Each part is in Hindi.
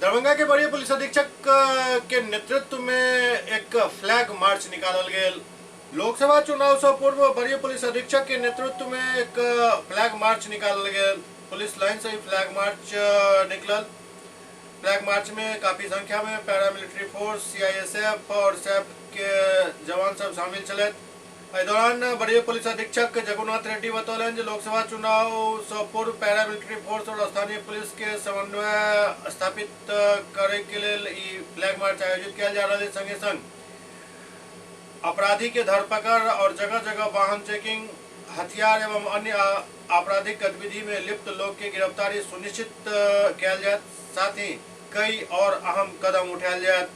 दरभंगा के वरीय पुलिस अधीक्षक के नेतृत्व में एक फ्लैग मार्च निकालल गेल। लोकसभा चुनाव से पूर्व वरीय पुलिस अधीक्षक के नेतृत्व में एक फ्लैग मार्च निकालल गेल। पुलिस लाइन से ही फ्लैग मार्च निकलल। फ्लैग मार्च में काफी संख्या में पैरामिलिट्री फोर्स, सीआईएसएफ और सैप के जवान सब शामिल चले। इस दौरान वरीय पुलिस अधीक्षक जगुनाथ रेड्डी बतौलन जे लोकसभा चुनाव से पूर्व पैरामिलिट्री फोर्स और स्थानीय पुलिस के समन्वय स्थापित करे के लिए फ्लैग मार्च आयोजित किया जा रहा है। संगे संग अपराधी के धरपकड़ और जगह जगह वाहन चेकिंग, हथियार एवं अन्य आपराधिक गतिविधि में लिप्त लोग की गिरफ्तारी सुनिश्चित किया जाए। साथ ही कई और अहम कदम उठाया जाए।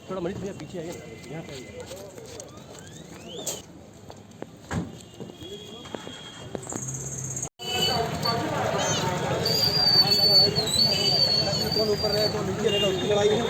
थोड़ा मरीज भैया पीछे आइए, यहाँ पे आइए। कौन ऊपर रहे कौन नीचे रहेगा उसकी लड़ाई है।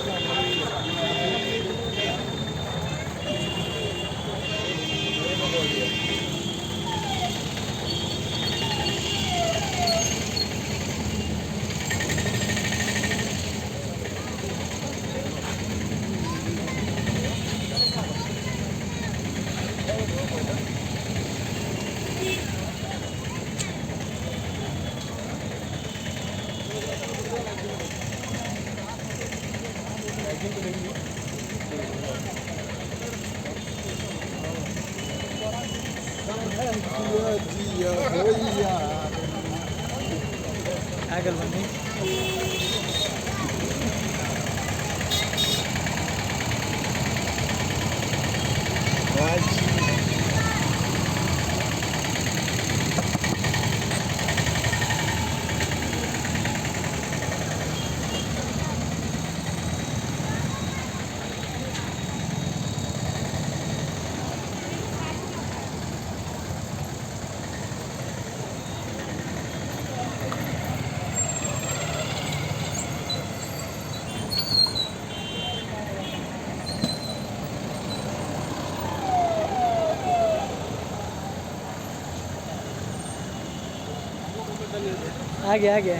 आगल बनी आगे आगे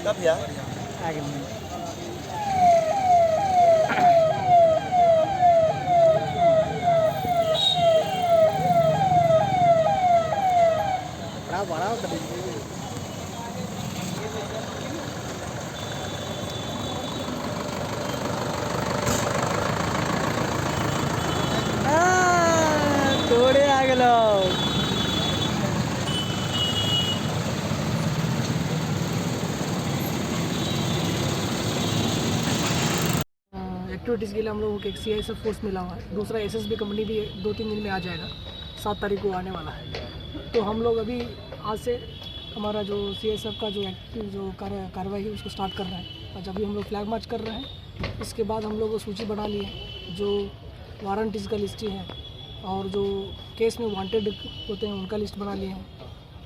कब जा आगे बड़ा थोड़े आगे लो। एक्टिविटीज़ के लिए हम लोगों को एक सीआईएसएफ फोर्स मिला हुआ है। दूसरा एसएसबी कंपनी भी 2-3 दिन में आ जाएगा, 7 तारीख को आने वाला है। तो हम लोग अभी आज से हमारा जो सीआईएसएफ का जो कार्रवाई है उसको स्टार्ट कर रहे हैं। और जब भी हम लोग फ्लैग मार्च कर रहे हैं, इसके बाद हम लोग सूची बना ली है। जो वारंटीज़ का लिस्ट है और जो केस में वांटेड होते हैं उनका लिस्ट बना लिए हैं।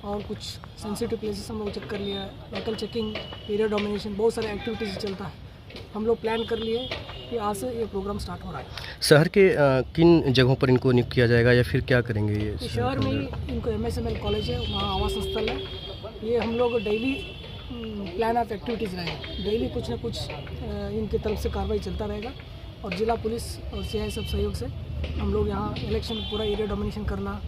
और कुछ सेंसिटिव प्लेसेस हम लोग चेक कर लिया है। व्हीकल चेकिंग, एरिया डोमिनेशन, बहुत सारे एक्टिविटीज़ चलता है। हम लोग प्लान कर लिए कि आज से ये प्रोग्राम स्टार्ट हो रहा है। शहर के किन जगहों पर इनको नियुक्त किया जाएगा या फिर क्या करेंगे ये? शहर में ही इनको MSML कॉलेज है, वहाँ आवास स्थल है। ये हम लोग डेली प्लान ऑफ एक्टिविटीज़ रहेंगे। डेली कुछ ना कुछ इनकी तरफ से कार्रवाई चलता रहेगा। और जिला पुलिस और सीआईएसएफ सहयोग से हम लोग यहाँ इलेक्शन पूरा एरिया डोमिनेशन करना,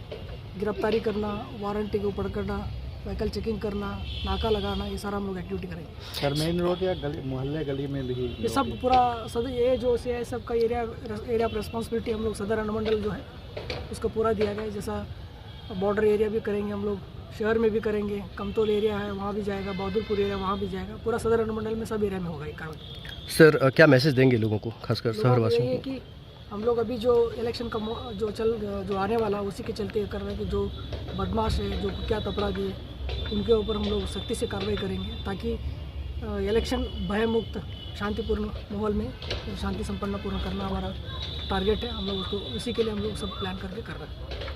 गिरफ्तारी करना, वारंटी को पकड़ना, व्हीकल चेकिंग करना, नाका लगाना, ये सारा हम लोग एक्टिविटी करेंगे। सर मेन रोड या मोहल्ले गली में भी ये सब पूरा ये जो सीआईएसएफ का एरिया ऑफ रिस्पॉन्सिबिलिटी हम लोग सदर अनुमंडल जो है उसको पूरा दिया गया है। जैसा बॉर्डर एरिया भी करेंगे हम लोग, शहर में भी करेंगे, कमतौल एरिया है वहाँ भी जाएगा, बहादुरपुर एरिया वहाँ भी जाएगा। पूरा सदर अनुमंडल में सब एरिया में होगा ये कार्रवाई। सर क्या मैसेज देंगे लोगों को, खासकर शहरवासियों को? कि हम लोग अभी जो इलेक्शन का जो आने वाला उसी के चलते कर रहे हैं कि जो बदमाश है, जो कुख्यात अपराधी है, उनके ऊपर हम लोग सख्ती से कार्रवाई करेंगे ताकि इलेक्शन भय मुक्त शांतिपूर्ण माहौल में शांति संपन्न पूर्ण करना हमारा टारगेट है। हम लोग उसको उसी के लिए हम लोग सब प्लान करके कर रहे हैं।